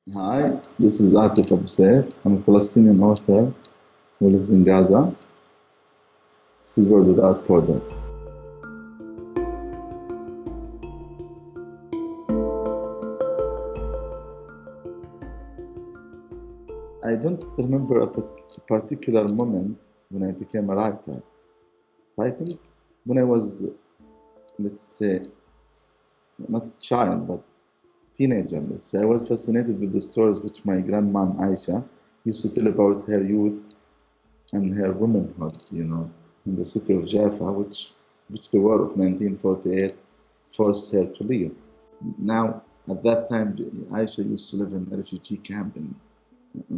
Hi, this is Atef Abu Saif. I'm a Palestinian author who lives in Gaza. This is Word Without Border. I don't remember a particular moment when I became a writer. I think when I was, let's say, not a child, but teenager, let's say, I was fascinated with the stories which my grandmom Aisha used to tell about her youth and her womanhood, in the city of Jaffa, which the war of 1948 forced her to leave. Now, at that time, Aisha used to live in a refugee camp in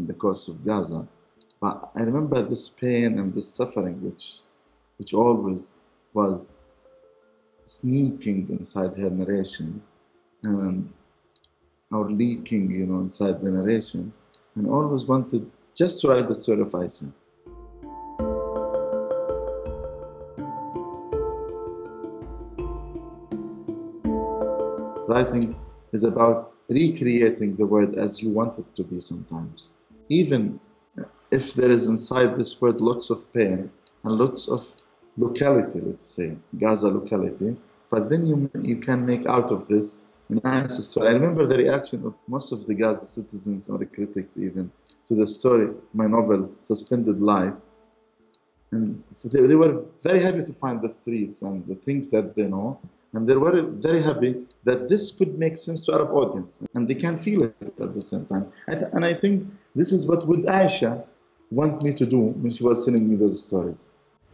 the coast of Gaza. But I remember this pain and this suffering, which always was sneaking inside her narration and or leaking, inside the narration, and always wanted just to write the story of Aisha. Writing is about recreating the word as you want it to be sometimes. Even if there is inside this word lots of pain and lots of locality, let's say, Gaza locality, but then you can make out of this a nice story. I remember the reaction of most of the Gaza citizens or the critics even to the story, my novel, Suspended Life. And they were very happy to find the streets and the things that they know. And they were very happy that this could make sense to Arab audience. And they can feel it at the same time. And I think this is what would Aisha want me to do when she was sending me those stories.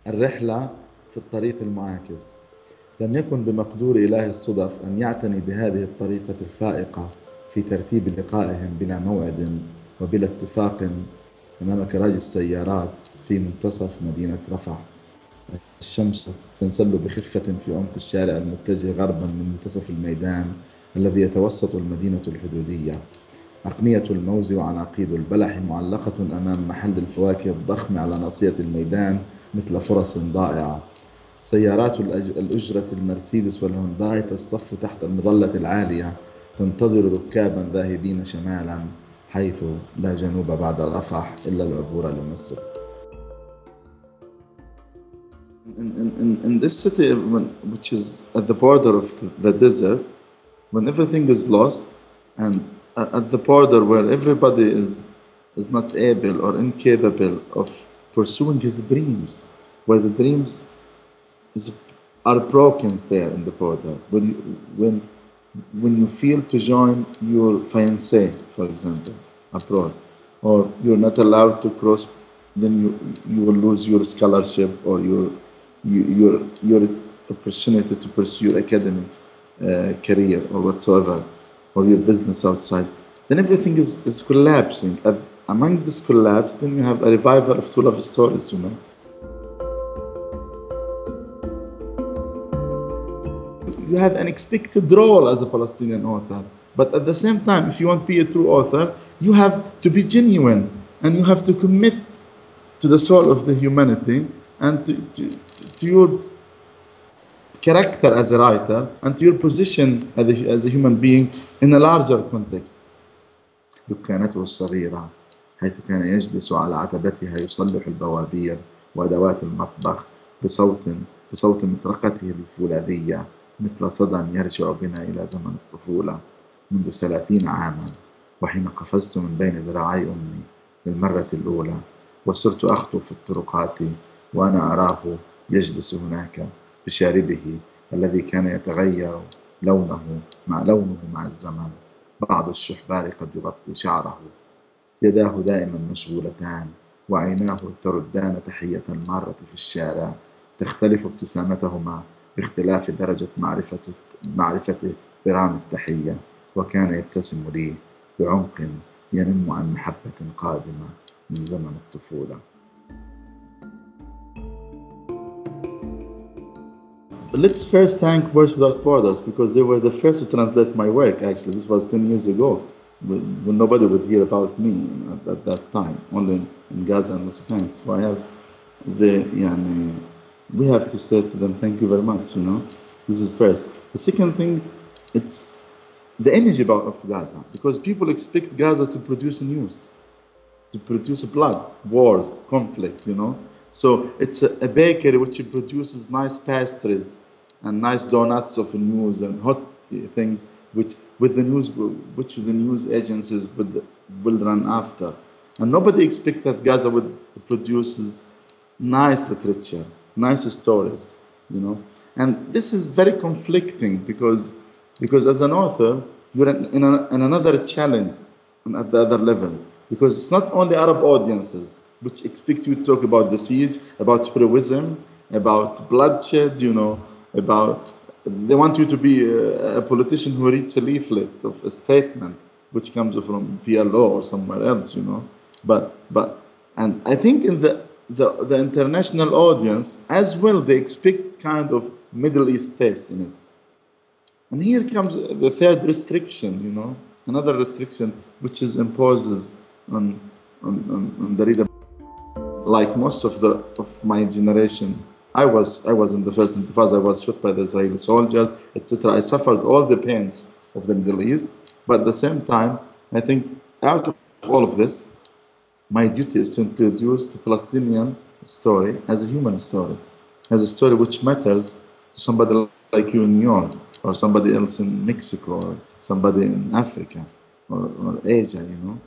الرحلة في الطريق المعاكس. لم يكن بمقدور إله الصدف أن يعتني بهذه الطريقة الفائقة في ترتيب لقائهم بلا موعد وبلا اتفاق أمام كراج السيارات في منتصف مدينة رفح. الشمس تنسل بخفة في عمق الشارع المتجه غربا من منتصف الميدان الذي يتوسط المدينة الحدودية. أقنية الموز وعناقيد البلح معلقة أمام محل الفواكه الضخم على ناصية الميدان مثل فرس ضائعة. سيارات الأجرة المرسيدس والهونداي تصطف تحت المظلة العالية تنتظر ركابا ذاهبين شمالا حيث لا جنوب بعد رفح إلا العبور لمصر. In this city, which is at the border of the desert, when everything is lost, and at the border where everybody is not able or incapable of pursuing his dreams, where the dreams is, are broken there in the border. When you feel to join your fiancé, for example, abroad, or you're not allowed to cross, then you will lose your scholarship or your opportunity to pursue your academic career or whatsoever, or your business outside. Then everything is collapsing. Among this collapse, then you have a revival of two love stories. You have an expected role as a Palestinian author. But at the same time, if you want to be a true author, you have to be genuine and you have to commit to the soul of the humanity and to your character as a writer and to your position as a human being in a larger context. دكانته الصغيرة حيث كان يجلس على عتبتها يصلح البوابير وأدوات المطبخ بصوت بصوت مطرقته الفولاذية مثل صدى يرجع بنا إلى زمن الطفولة منذ 30 عاما، وحين قفزت من بين ذراعي أمي للمرة الأولى وصرت أخطو في الطرقات وأنا أراه يجلس هناك بشاربه الذي كان يتغير لونه مع الزمن. بعض الشحبار قد يغطي شعره، يداه دائما مشغولتان وعيناه تردان تحية المارة في الشارع، تختلف ابتسامتهما باختلاف درجة معرفته برام التحية، وكان يبتسم لي بعمق ينم عن محبة قادمة من زمن الطفولة. Let's first thank Words Without Borders because they were the first to translate my work. Actually, this was 10 years ago, when nobody would hear about me at that time, only in Gaza and West Bank. So I have we have to say to them, thank you very much. This is first. The second thing, it's the image about of Gaza, because people expect Gaza to produce news, to produce blood, wars, conflict, you know. So it's a bakery which produces nice pastries and nice donuts of news and hot things, which with the news, which the news agencies will run after. And nobody expects that Gaza would produces nice literature, nice stories, you know. And this is very conflicting because as an author, you're in another challenge at the other level. Because it's not only Arab audiences which expect you to talk about the siege, about heroism, about bloodshed, you know, about they want you to be a politician who reads a leaflet of a statement which comes from PLO or somewhere else, you know. But and I think in the international audience as well, they expect kind of Middle East taste in it. And here comes the third restriction, you know, another restriction which is imposes on the reader. Like most of my generation, I was in the first intifada. I was shot by the Israeli soldiers, etc. I suffered all the pains of the Middle East, but at the same time, I think out of all of this, my duty is to introduce the Palestinian story as a human story, as a story which matters to somebody like you in New York, or somebody else in Mexico, or somebody in Africa, or Asia, you know.